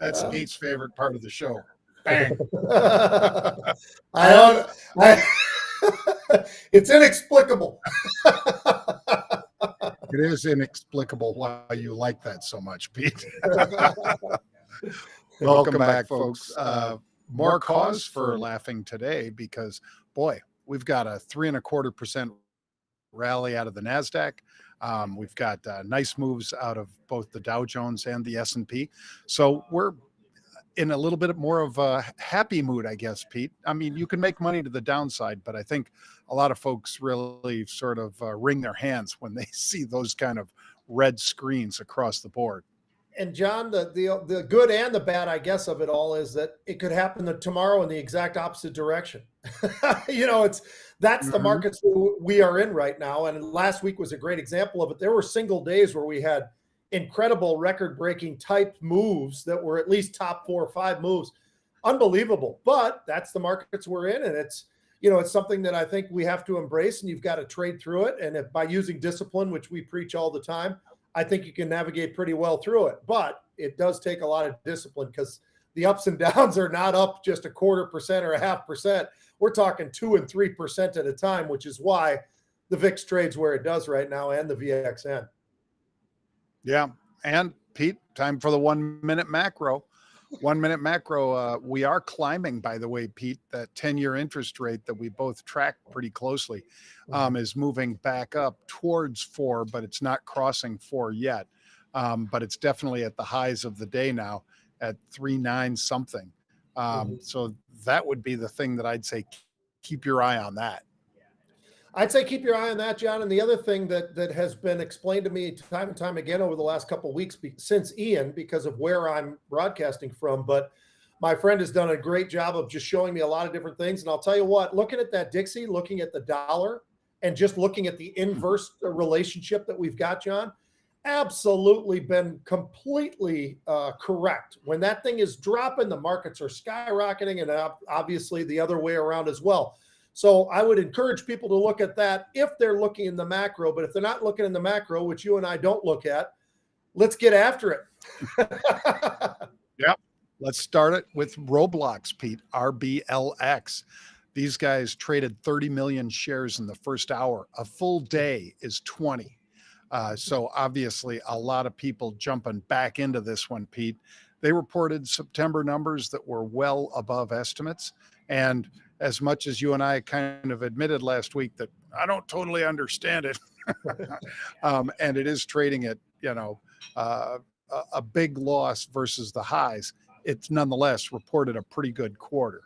That's Nate's favorite part of the show. Bang. I don't. It's inexplicable. It is inexplicable why you like that so much, Pete. Welcome back, folks. More cause for laughing today because, boy, we've got a 3.25% rally out of the NASDAQ. We've got nice moves out of both the Dow Jones and the S&P. So we're in a little bit more of a happy mood, I guess, Pete. I mean, you can make money to the downside, but I think a lot of folks really sort of wring their hands when they see those kind of red screens across the board. And John, the good and the bad, I guess, of it all is that it could happen tomorrow in the exact opposite direction. That's the markets we are in right now. And last week was a great example of it. There were single days where we had incredible record-breaking type moves that were at least top 4 or 5 moves. Unbelievable. But that's the markets we're in, and it's something that I think we have to embrace, and you've got to trade through it. And by using discipline, which we preach all the time, I think you can navigate pretty well through it. But it does take a lot of discipline because the ups and downs are not up just 0.25% or 0.5%. We're talking 2 and 3% at a time, which is why the VIX trades where it does right now and the VXN. Yeah. And Pete, time for the 1 minute macro. 1 minute macro. We are climbing, by the way, Pete, that 10-year interest rate that we both track pretty closely is moving back up towards 4, but it's not crossing 4 yet. But it's definitely at the highs of the day now at 3.9 something. So that would be the thing that I'd say, keep your eye on that. I'd say keep your eye on that, John. And the other thing that has been explained to me time and time again over the last couple of weeks since Ian, because of where I'm broadcasting from, but my friend has done a great job of just showing me a lot of different things. And I'll tell you what, looking at that Dixie, looking at the dollar, and just looking at the inverse relationship that we've got, John, absolutely been completely correct. When that thing is dropping, the markets are skyrocketing, and obviously the other way around as well. So I would encourage people to look at that if they're looking in the macro. But if they're not looking in the macro, which you and I don't look at, let's get after it. Yep. Let's start it with Roblox, Pete, RBLX. These guys traded 30 million shares in the first hour. A full day is 20. So obviously a lot of people jumping back into this one, Pete. They reported September numbers that were well above estimates. And as much as you and I kind of admitted last week that I don't totally understand it, and it is trading at, a big loss versus the highs, it's nonetheless reported a pretty good quarter.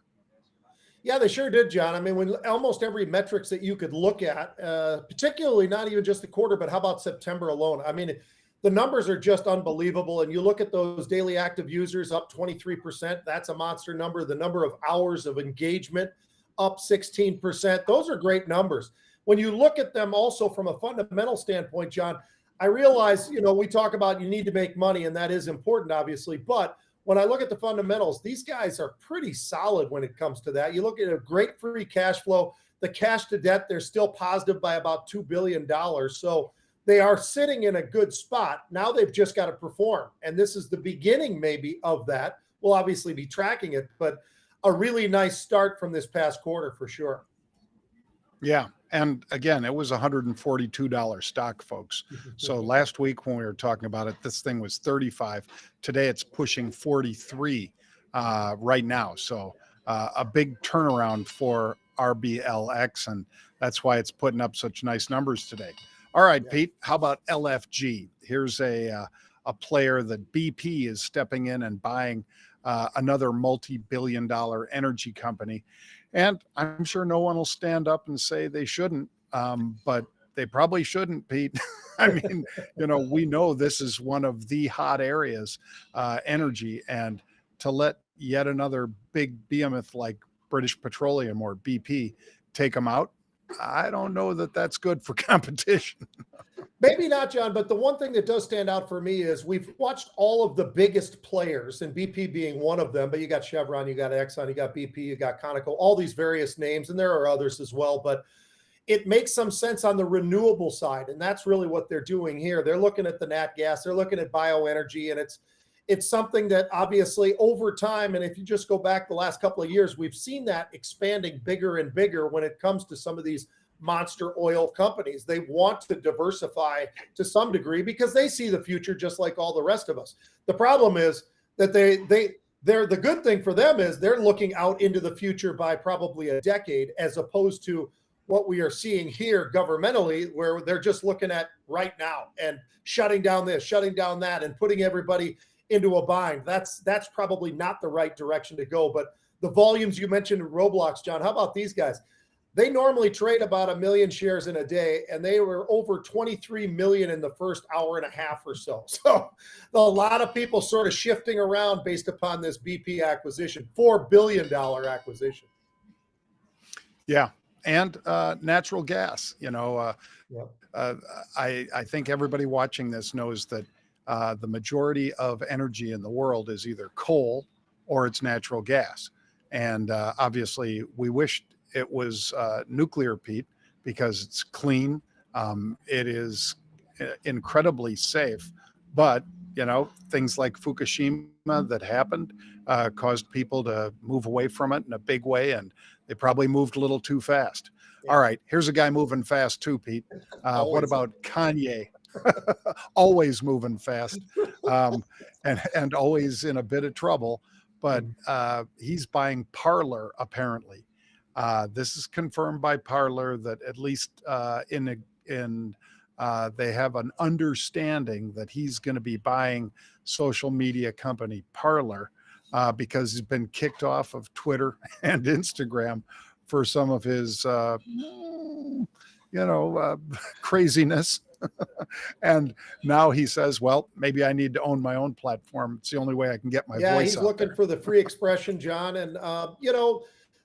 Yeah, they sure did, John. I mean, when almost every metrics that you could look at, particularly not even just the quarter, but how about September alone? I mean, the numbers are just unbelievable. And you look at those daily active users up 23%. That's a monster number. The number of hours of engagement up 16%. Those are great numbers. When you look at them also from a fundamental standpoint, John, I realize, we talk about you need to make money, and that is important, obviously. But when I look at the fundamentals, these guys are pretty solid when it comes to that. You look at a great free cash flow. The cash to debt, they're still positive by about $2 billion. So they are sitting in a good spot. Now they've just got to perform. And this is the beginning maybe of that. We'll obviously be tracking it, but a really nice start from this past quarter for sure. Yeah. And again, it was $142 stock, folks. So last week when we were talking about it, this thing was 35. Today it's pushing 43 right now. So a big turnaround for RBLX, and that's why it's putting up such nice numbers today. All right, Pete, how about LFG? Here's a player that BP is stepping in and buying another multi-billion-dollar energy company. And I'm sure no one will stand up and say they shouldn't, but they probably shouldn't, Pete. I mean, we know this is one of the hot areas, energy, and to let yet another big behemoth like British Petroleum or BP take them out, I don't know that that's good for competition. Maybe not, John, but the one thing that does stand out for me is we've watched all of the biggest players, and BP being one of them, but you got Chevron, you got Exxon, you got BP, you got Conoco, all these various names, and there are others as well. But it makes some sense on the renewable side. And that's really what they're doing here. They're looking at the nat gas, they're looking at bioenergy, and it's something that obviously over time, and if you just go back the last couple of years, we've seen that expanding bigger and bigger when it comes to some of these monster oil companies. They want to diversify to some degree because they see the future just like all the rest of us. The problem is that they're the good thing for them is they're looking out into the future by probably a decade, as opposed to what we are seeing here governmentally, where they're just looking at right now and shutting down this, shutting down that, and putting everybody into a bind. That's probably not the right direction to go. But the volumes you mentioned in Roblox, John, how about these guys? They normally trade about 1 million shares in a day, and they were over 23 million in the first hour and a half or so. So a lot of people sort of shifting around based upon this BP acquisition, $4 billion acquisition. Yeah. And natural gas, Yep. I think everybody watching this knows that the majority of energy in the world is either coal or it's natural gas. And obviously we wish it was nuclear, Pete, because it's clean. It is incredibly safe. But, things like Fukushima that happened caused people to move away from it in a big way. And they probably moved a little too fast. Yeah. All right, here's a guy moving fast too, Pete. What about Kanye? Always moving fast, and always in a bit of trouble. But he's buying Parler, apparently. This is confirmed by Parler that at least they have an understanding that he's going to be buying social media company Parler because he's been kicked off of Twitter and Instagram for some of his, craziness. And now he says, well, maybe I need to own my own platform. It's the only way I can get my voice out. Yeah, he's looking there. for the free expression, John. And,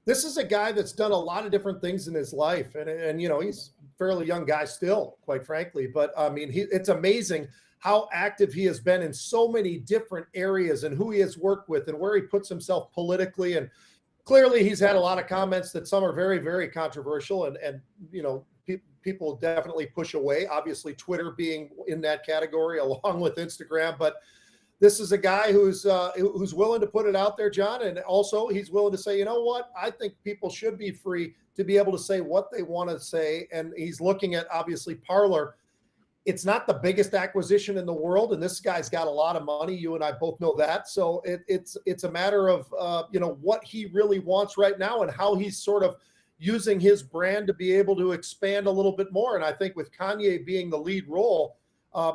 this is a guy that's done a lot of different things in his life. And he's a fairly young guy still, quite frankly. But, I mean, it's amazing how active he has been in so many different areas and who he has worked with and where he puts himself politically. And clearly he's had a lot of comments that some are very, very controversial and people definitely push away, obviously Twitter being in that category along with Instagram. But this is a guy who's willing to put it out there, John. And also he's willing to say, you know what, I think people should be free to be able to say what they want to say. And he's looking at obviously Parler. It's not the biggest acquisition in the world, and this guy's got a lot of money. You and I both know that. So it's a matter of what he really wants right now and how he's sort of using his brand to be able to expand a little bit more. And I think with Kanye being the lead role,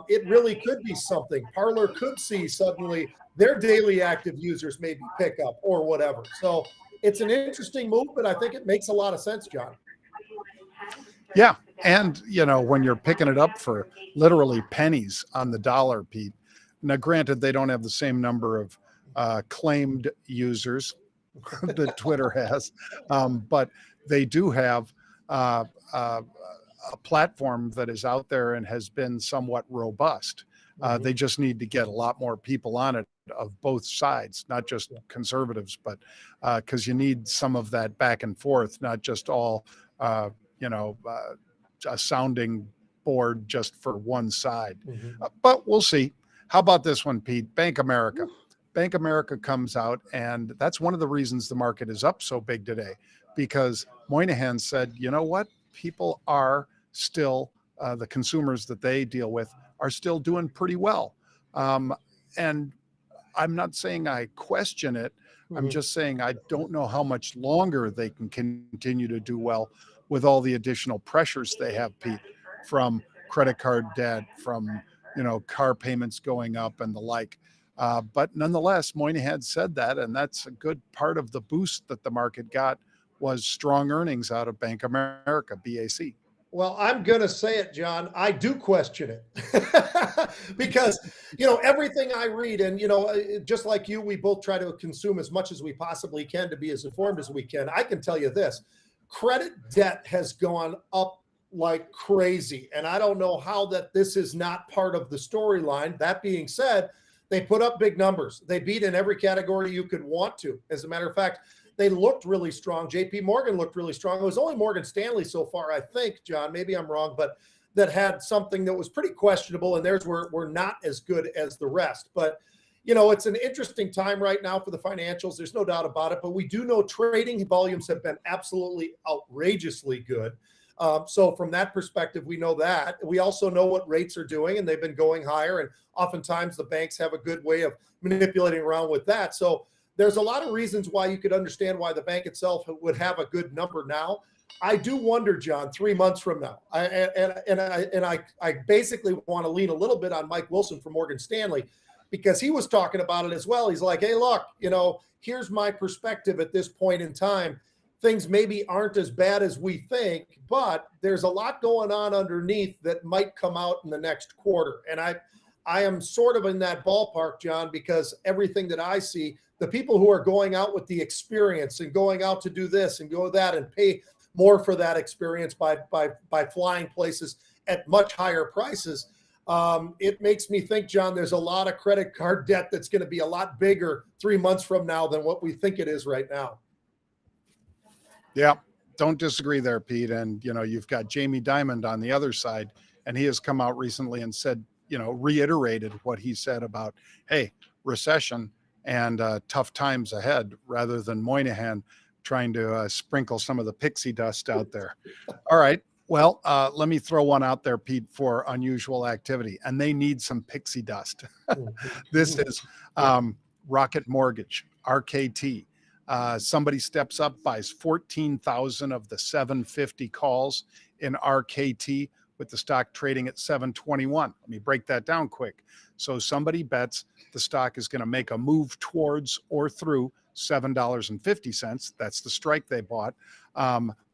it really could be something. Parler could see suddenly their daily active users maybe pick up or whatever. So it's an interesting move, but I think it makes a lot of sense, John. Yeah. And, when you're picking it up for literally pennies on the dollar, Pete, now granted, they don't have the same number of claimed users that Twitter has, but they do have a platform that is out there and has been somewhat robust. They just need to get a lot more people on it of both sides, not just conservatives, but because you need some of that back and forth, not just all, a sounding board just for one side. But we'll see. How about this one, Pete? Bank America. Bank America comes out, and that's one of the reasons the market is up so big today, because Moynihan said, you know what? People are still, the consumers that they deal with are still doing pretty well. And I'm not saying I question it. I'm just saying I don't know how much longer they can continue to do well with all the additional pressures they have, Pete, from credit card debt, from car payments going up and the like. But nonetheless, Moynihan said that, and that's a good part of the boost that the market got was strong earnings out of Bank America, BAC. Well, I'm going to say it, John. I do question it because, everything I read and, just like you, we both try to consume as much as we possibly can to be as informed as we can. I can tell you this, credit debt has gone up like crazy. And I don't know how that this is not part of the storyline. That being said, they put up big numbers. They beat in every category you could want to. As a matter of fact, they looked really strong. JP Morgan looked really strong. It was only Morgan Stanley so far, I think, John, maybe I'm wrong, but that had something that was pretty questionable, and theirs were not as good as the rest. But, it's an interesting time right now for the financials. There's no doubt about it, but we do know trading volumes have been absolutely outrageously good. So from that perspective, we know that. We also know what rates are doing, and they've been going higher, and oftentimes the banks have a good way of manipulating around with that. So there's a lot of reasons why you could understand why the bank itself would have a good number now. I do wonder, John, 3 months from now, I basically want to lean a little bit on Mike Wilson from Morgan Stanley, because he was talking about it as well. He's like, hey, look, here's my perspective at this point in time. Things maybe aren't as bad as we think, but there's a lot going on underneath that might come out in the next quarter. And I am sort of in that ballpark, John, because everything that I see, the people who are going out with the experience and going out to do this and go that and pay more for that experience by flying places at much higher prices, it makes me think, John, there's a lot of credit card debt that's going to be a lot bigger 3 months from now than what we think it is right now. Yeah, don't disagree there, Pete. And, you've got Jamie Dimon on the other side, and he has come out recently and said, reiterated what he said about, hey, recession and tough times ahead, rather than Moynihan trying to sprinkle some of the pixie dust out there. All right. Well, let me throw one out there, Pete, for unusual activity, and they need some pixie dust. This is Rocket Mortgage, RKT. Somebody steps up, buys 14,000 of the 750 calls in RKT with the stock trading at 721. Let me break that down quick. So somebody bets the stock is going to make a move towards or through $7.50. That's the strike they bought,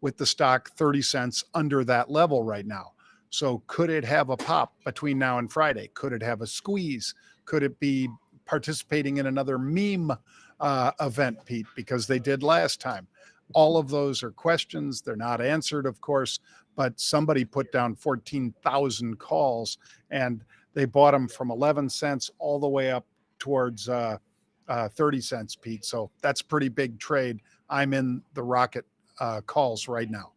with the stock 30 cents under that level right now. So could it have a pop between now and Friday? Could it have a squeeze? Could it be participating in another meme event, Pete, because they did last time? All of those are questions. They're not answered, of course, but somebody put down 14,000 calls, and they bought them from 11 cents all the way up towards 30 cents, Pete. So that's a pretty big trade. I'm in the Rocket calls right now.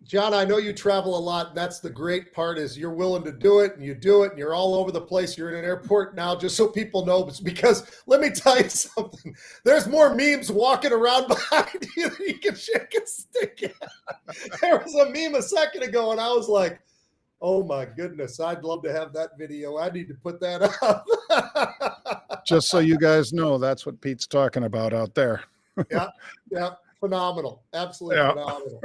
John, I know you travel a lot. That's the great part, is you're willing to do it, and you do it, and you're all over the place. You're in an airport now, just so people know. It's because, let me tell you something, there's more memes walking around behind you than you can shake a stick at. There was a meme a second ago, and I was like, oh my goodness, I'd love to have that video. I need to put that up. Just so you guys know, that's what Pete's talking about out there. Yeah. Phenomenal. Absolutely phenomenal.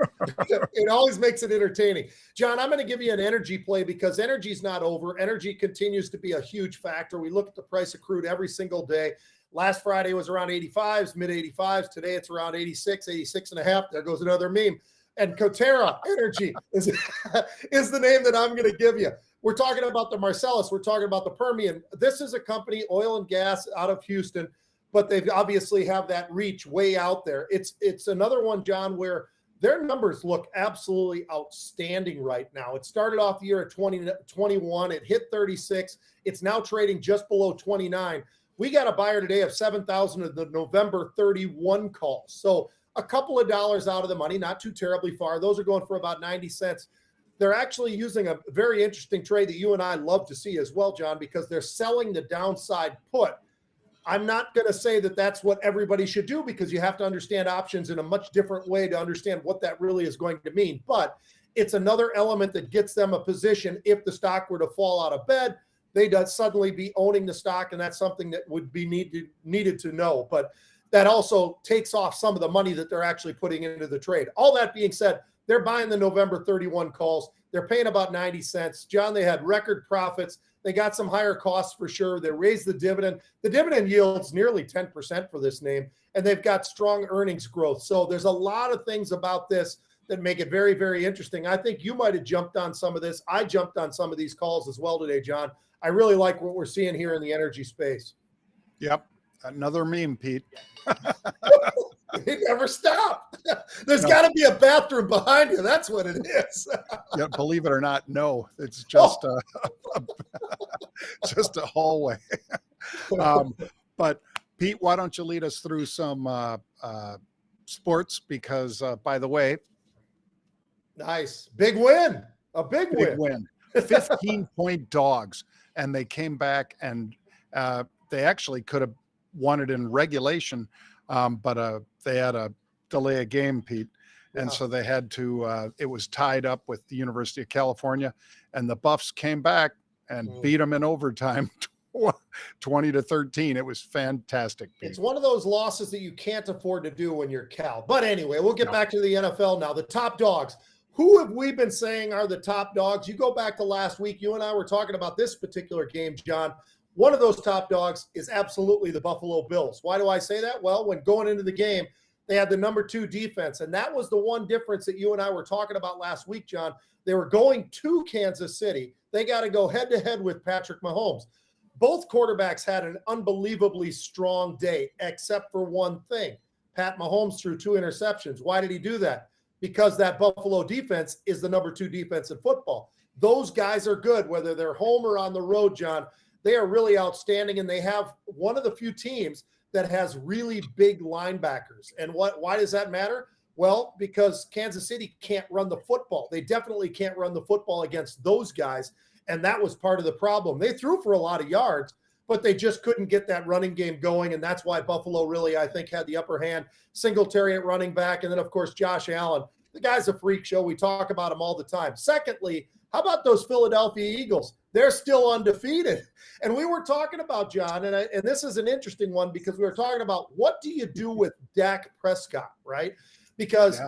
It always makes it entertaining. John, I'm going to give you an energy play, because energy's not over. Energy continues to be a huge factor. We look at the price of crude every single day. Last Friday was around 85s, mid 85s. Today it's around 86, 86 and a half. There goes another meme. And Kotera Energy is the name that I'm going to give you. We're talking about the Marcellus. We're talking about the Permian. This is a company, oil and gas, out of Houston, but they obviously have that reach way out there. It's another one, John, where their numbers look absolutely outstanding right now. It started off the year at 21. It hit 36. It's now trading just below 29. We got a buyer today of 7,000 of the November 31 calls. So a couple of dollars out of the money, not too terribly far. Those are going for about 90 cents. They're actually using a very interesting trade that you and I love to see as well, John, because they're selling the downside put. I'm not going to say that that's what everybody should do, because you have to understand options in a much different way to understand what that really is going to mean. But it's another element that gets them a position. If the stock were to fall out of bed, they'd suddenly be owning the stock, and that's something that would be needed to know. But that also takes off some of the money that they're actually putting into the trade. All that being said, they're buying the November 31 calls. They're paying about 90 cents. John, they had record profits. They got some higher costs for sure. They raised the dividend. The dividend yields nearly 10% for this name, and they've got strong earnings growth. So there's a lot of things about this that make it very, very interesting. I think you might have jumped on some of this. I jumped on some of these calls as well today, John. I really like what we're seeing here in the energy space. Yep. Another meme, Pete. They never stop. There's got to be a bathroom behind you. That's what it is. Yeah, believe it or not, no, it's just just a hallway. But Pete, why don't you lead us through some sports because, by the way, Nice. Big win. A big big win. win. 15-point dogs. And they came back and they actually could have won it in regulation, but they had a delay a game, Pete. And so they had to, it was tied up with the University of California, and the Buffs came back and beat them in overtime 20-13. It was fantastic, Pete. It's one of those losses that you can't afford to do when you're Cal. But anyway, we'll get back to the NFL now. The top dogs. Who have we been saying are the top dogs? You go back to last week, you and I were talking about this particular game, John. One of those top dogs is absolutely the Buffalo Bills. Why do I say that? Well, when going into the game, they had the number 2 defense, and that was the one difference that you and I were talking about last week, John. They were going to Kansas City. They got to go head-to-head with Patrick Mahomes. Both quarterbacks had an unbelievably strong day, except for one thing. Pat Mahomes threw 2 interceptions. Why did he do that? Because that Buffalo defense is the number 2 defense in football. Those guys are good, whether they're home or on the road, John. They are really outstanding, and they have one of the few teams that has really big linebackers. And why does that matter? Well, because Kansas City can't run the football. They definitely can't run the football against those guys, and that was part of the problem. They threw for a lot of yards, but they just couldn't get that running game going, and that's why Buffalo really, I think, had the upper hand. Singletary at running back, and then, of course, Josh Allen. The guy's a freak show. We talk about him all the time. Secondly, how about those Philadelphia Eagles? They're still undefeated. And we were talking about, John, and this is an interesting one because we were talking about what do you do with Dak Prescott, right? Because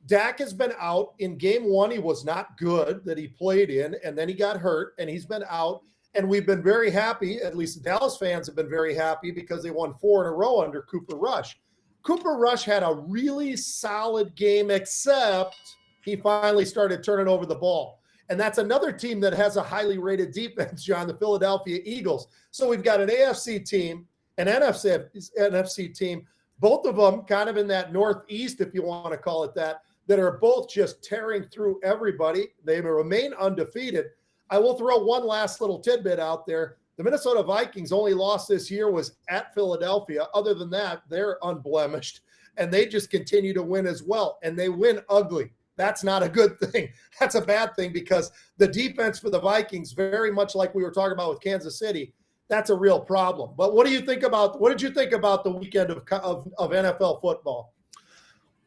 Dak has been out. In game 1, he was not good that he played in, and then he got hurt, and he's been out. And we've been very happy, at least the Dallas fans have been very happy because they won 4 in a row under Cooper Rush. Cooper Rush had a really solid game, except he finally started turning over the ball. And that's another team that has a highly rated defense, John, the Philadelphia Eagles. So we've got an AFC team, an NFC team, both of them kind of in that Northeast, if you want to call it that are both just tearing through everybody. They remain undefeated. I will throw one last little tidbit out there. The Minnesota Vikings' only loss this year was at Philadelphia. Other than that, they're unblemished, and they just continue to win as well, and they win ugly. That's not a good thing. That's a bad thing because the defense for the Vikings, very much like we were talking about with Kansas City, that's a real problem. But what did you think about the weekend of NFL football?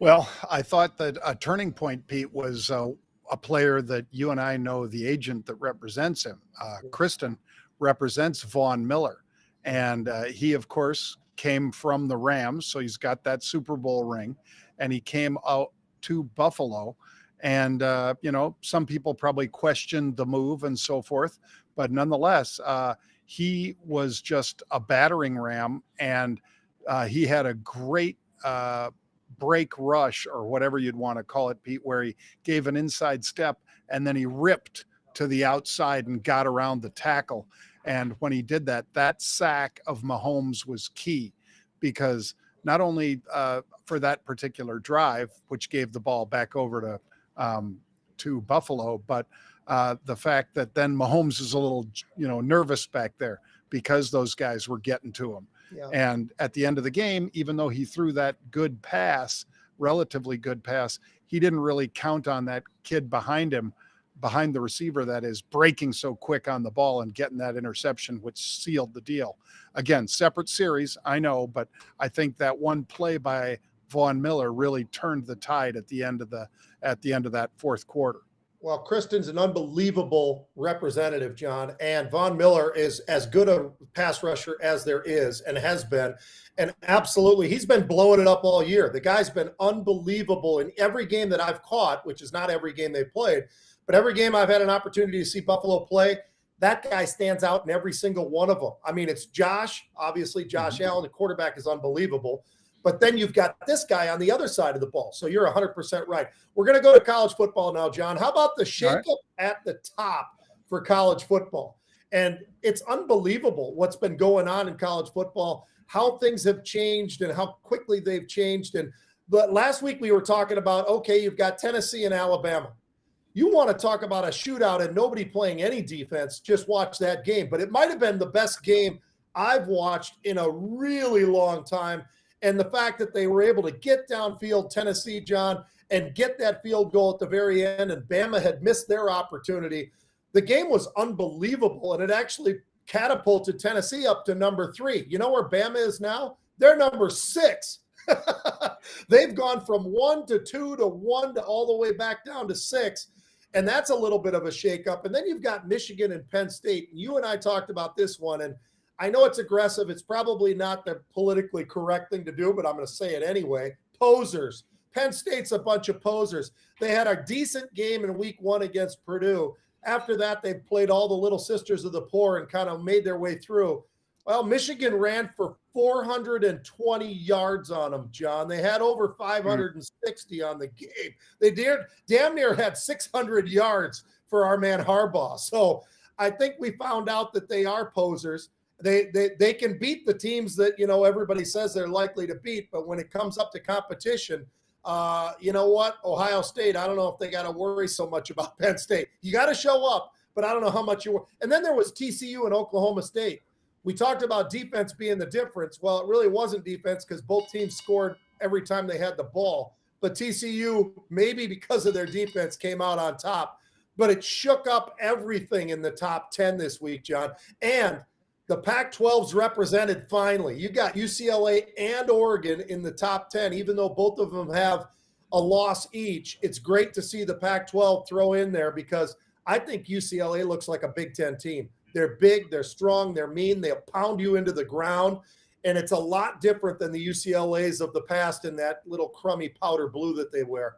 Well, I thought that a turning point, Pete, was a player that you and I know, the agent that represents him. Kristen represents Von Miller. And he, of course, came from the Rams. So he's got that Super Bowl ring. And he came out to Buffalo. And, some people probably questioned the move and so forth. But nonetheless, he was just a battering ram. And he had a great break rush, or whatever you'd want to call it, Pete, where he gave an inside step and then he ripped to the outside and got around the tackle. And when he did that, that sack of Mahomes was key, because not only for that particular drive, which gave the ball back over to Buffalo, but the fact that then Mahomes is a little, nervous back there because those guys were getting to him. Yeah. And at the end of the game, even though he threw that good pass, relatively good pass, he didn't really count on that kid behind him, behind the receiver, that is, breaking so quick on the ball and getting that interception, which sealed the deal. Again, separate series, I know, but I think that one play by Von Miller really turned the tide at the end of that fourth quarter. Well, Kristen's an unbelievable representative, John, and Von Miller is as good a pass rusher as there is and has been. And absolutely, he's been blowing it up all year. The guy's been unbelievable in every game that I've caught, which is not every game they've played, but every game I've had an opportunity to see Buffalo play, that guy stands out in every single one of them. I mean, it's Josh, obviously Josh Allen, the quarterback is unbelievable. But then you've got this guy on the other side of the ball. So you're 100% right. We're going to go to college football now, John. How about the shakeup at the top for college football? And it's unbelievable what's been going on in college football, how things have changed and how quickly they've changed. But last week we were talking about, okay, you've got Tennessee and Alabama. You want to talk about a shootout and nobody playing any defense, just watch that game. But it might have been the best game I've watched in a really long time. And the fact that they were able to get downfield Tennessee, John, and get that field goal at the very end, and Bama had missed their opportunity. The game was unbelievable, and it actually catapulted Tennessee up to number 3. You know where Bama is now? They're number 6. They've gone from 1 to 2 to 1 to all the way back down to 6. And that's a little bit of a shakeup. And then you've got Michigan and Penn State. You and I talked about this one, and I know it's aggressive. It's probably not the politically correct thing to do, but I'm going to say it anyway. Posers. Penn State's a bunch of posers. They had a decent game in week 1 against Purdue. After that, they played all the little sisters of the poor and kind of made their way through. Well, Michigan ran for 420 yards on them, John. They had over 560 on the game. They damn near had 600 yards for our man Harbaugh. So I think we found out that they are posers. They can beat the teams that, you know, everybody says they're likely to beat. But when it comes up to competition, you know what? Ohio State, I don't know if they got to worry so much about Penn State. You got to show up, but I don't know how much you – and then there was TCU and Oklahoma State. We talked about defense being the difference. Well, it really wasn't defense because both teams scored every time they had the ball. But TCU, maybe because of their defense, came out on top. But it shook up everything in the top 10 this week, John. And the Pac-12's represented finally. You got UCLA and Oregon in the top 10, even though both of them have a loss each. It's great to see the Pac-12 throw in there because I think UCLA looks like a Big Ten team. They're big, they're strong, they're mean, they'll pound you into the ground. And it's a lot different than the UCLAs of the past in that little crummy powder blue that they wear.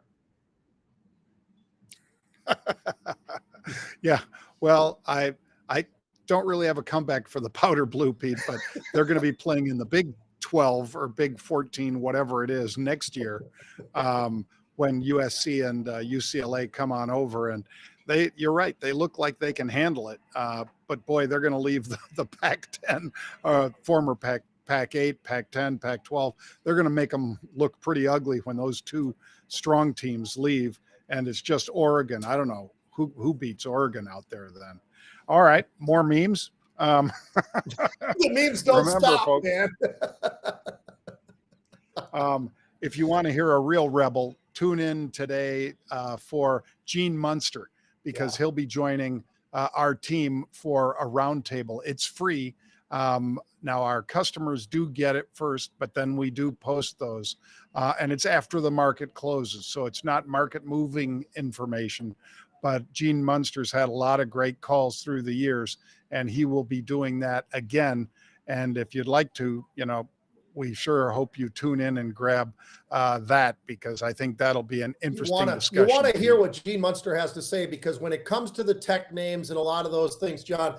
Yeah. Well, I don't really have a comeback for the powder blue, Pete, but they're going to be playing in the Big 12 or Big 14, whatever it is, next year when USC and UCLA come on over. And you're right, they look like they can handle it. But boy, they're going to leave the Pac-10, former Pac-8, Pac-10, Pac-12. They're going to make them look pretty ugly when those two strong teams leave. And it's just Oregon. I don't know who beats Oregon out there then. All right, more memes. The memes don't stop, folks. Man. If you want to hear a real rebel, tune in today for Gene Munster, because he'll be joining our team for a roundtable. It's free. Now, our customers do get it first, but then we do post those. And it's after the market closes. So it's not market moving information. But Gene Munster's had a lot of great calls through the years, and he will be doing that again. And if you'd like to, you know, we sure hope you tune in and grab that, because I think that'll be an interesting discussion. You want to hear what Gene Munster has to say, because when it comes to the tech names and a lot of those things, John,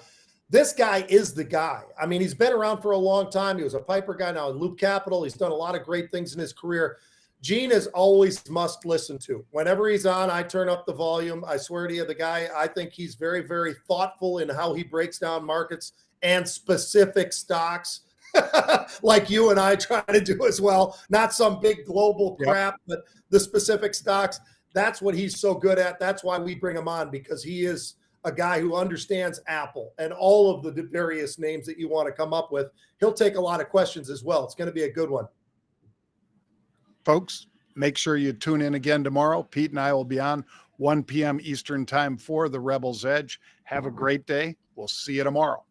this guy is the guy. I mean, he's been around for a long time. He was a Piper guy, now in Loop Capital. He's done a lot of great things in his career. Gene is always must listen to. Whenever he's on, I turn up the volume. I swear to you, the guy, I think he's very, very thoughtful in how he breaks down markets and specific stocks, like you and I try to do as well. Not some big global crap, but the specific stocks. That's what he's so good at. That's why we bring him on, because he is a guy who understands Apple and all of the various names that you want to come up with. He'll take a lot of questions as well. It's going to be a good one. Folks, make sure you tune in again tomorrow. Pete and I will be on 1 p.m. Eastern time for the Rebel's Edge. Have a great day. We'll see you tomorrow.